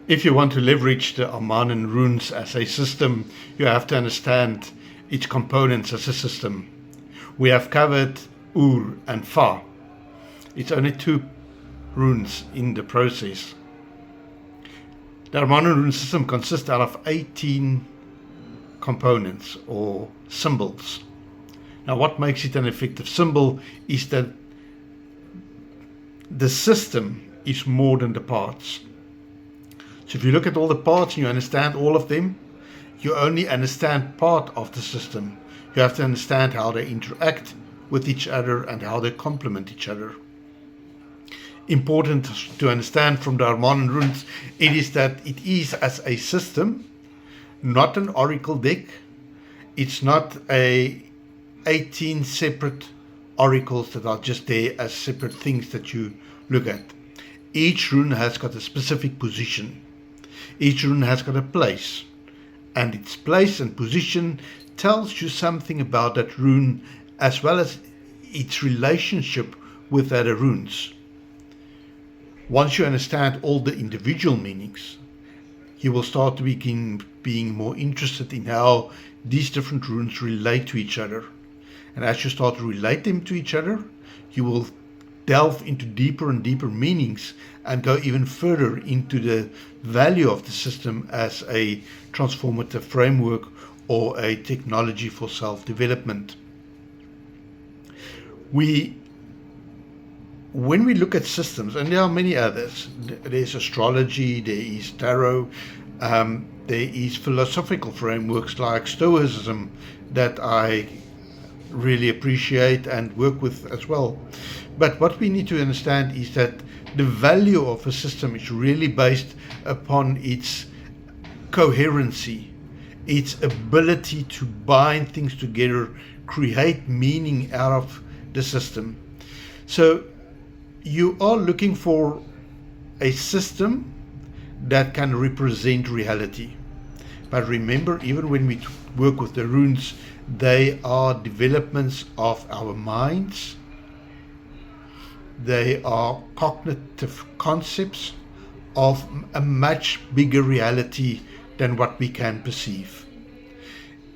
If you want to leverage the Armanen runes as a system, you have to understand its components as a system. We have covered Ur and Fa. It's only 2 runes in the process. The Armanen rune system consists out of 18 components or symbols. Now, what makes it an effective symbol is that the system is more than the parts. So if you look at all the parts and you understand all of them, you only understand part of the system. You have to understand how they interact with each other and how they complement each other. Important to understand from the Armanen runes, it is that it is as a system, not an oracle deck. It's not 18 separate oracles that are just there as separate things that you look at. Each rune has got a specific position. Each rune has got a place, and its place and position tells you something about that rune as well as its relationship with other runes. Once you understand all the individual meanings, you will start to begin being more interested in how these different runes relate to each other. And as you start to relate them to each other, you will delve into deeper and deeper meanings and go even further into the value of the system as a transformative framework or a technology for self-development. When we look at systems, and there are many others, there's astrology, there is tarot, there is philosophical frameworks like Stoicism that I really appreciate and work with as well. But what we need to understand is that the value of a system is really based upon its coherency, its ability to bind things together, create meaning out of the system. So you are looking for a system that can represent reality. But remember, even when we work with the runes, they are developments of our minds. They are cognitive concepts of a much bigger reality than what we can perceive.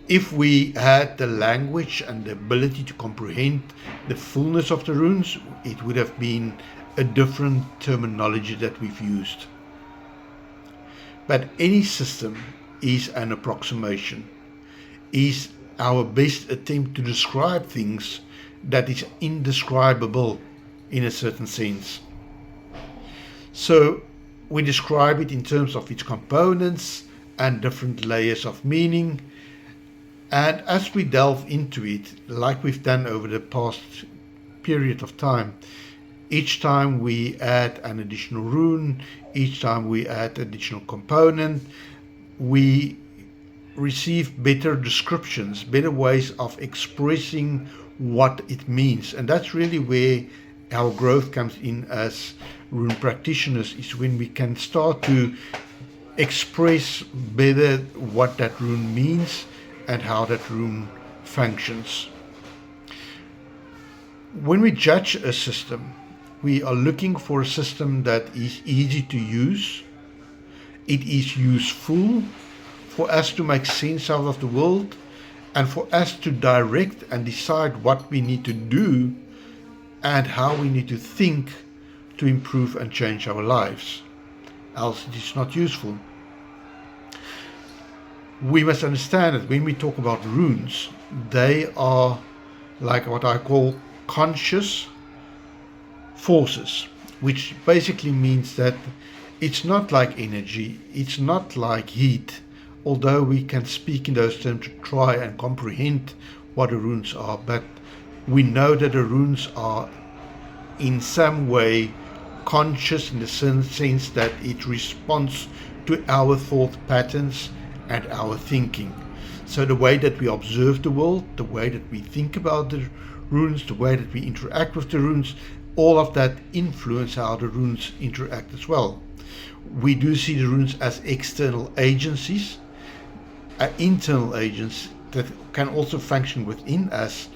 If we had the language and the ability to comprehend the fullness of the runes, it would have been a different terminology that we've used. But any system is an approximation, is our best attempt to describe things that is indescribable in a certain sense. So we describe it in terms of its components and different layers of meaning. And as we delve into it, like we've done over the past period of time, each time we add an additional rune, each time we add additional component, we receive better descriptions, better ways of expressing what it means. And that's really where our growth comes in as rune practitioners, is when we can start to express better what that rune means and how that rune functions. When we judge a system, we are looking for a system that is easy to use, it is useful for us to make sense out of the world, and for us to direct and decide what we need to do and how we need to think to improve and change our lives. Else it is not useful. We must understand that when we talk about runes, they are like what I call conscious forces, which basically means that it's not like energy, it's not like heat, although we can speak in those terms to try and comprehend what the runes are, but we know that the runes are in some way conscious in the sense that it responds to our thought patterns and our thinking. So the way that we observe the world, the way that we think about the runes, the way that we interact with the runes, all of that influence how the runes interact as well. We do see the runes as external agencies, internal agents that can also function within us,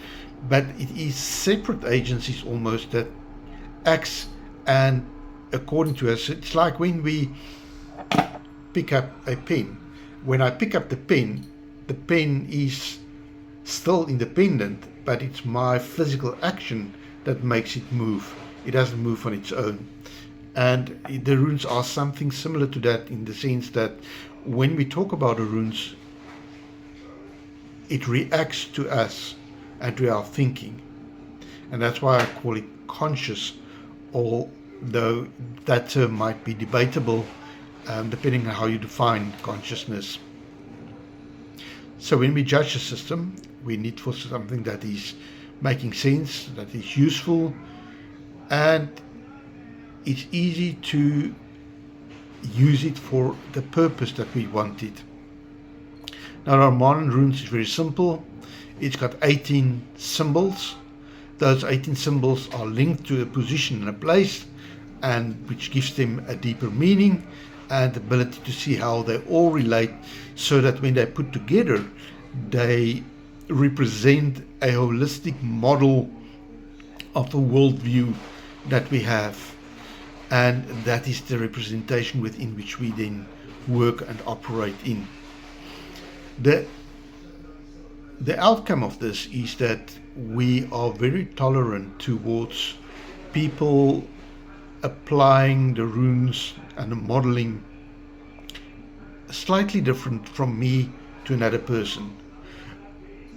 but it is separate agencies almost that acts and according to us. It's like when we pick up a pen. When I pick up the pen is still independent, but it's my physical action that makes it move. It doesn't move on its own. And the runes are something similar to that, in the sense that when we talk about the runes, it reacts to us and to our thinking. And that's why I call it conscious, although that term might be debatable depending on how you define consciousness. So when we judge a system, we need for something that is making sense, that is useful, and it's easy to use it for the purpose that we want it. Now, Armanen runes is very simple. It's got 18 symbols. Those 18 symbols are linked to a position and a place, and which gives them a deeper meaning and the ability to see how they all relate, so that when they're put together, they represent a holistic model of the worldview that we have. And that is the representation within which we then work and operate in. The outcome of this is that we are very tolerant towards people applying the runes and the modeling slightly different from me to another person.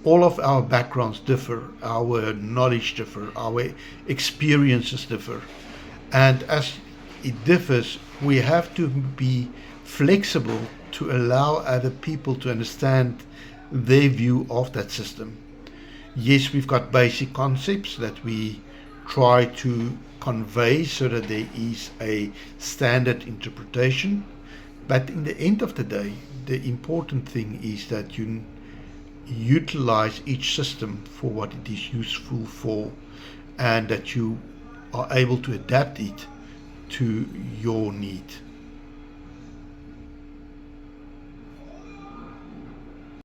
All of our backgrounds differ, our knowledge differ, our experiences differ. And as it differs, we have to be flexible to allow other people to understand their view of that system. Yes, we've got basic concepts that we try to convey so that there is a standard interpretation. But in the end of the day, the important thing is that you utilize each system for what it is useful for, and that you are able to adapt it to your need.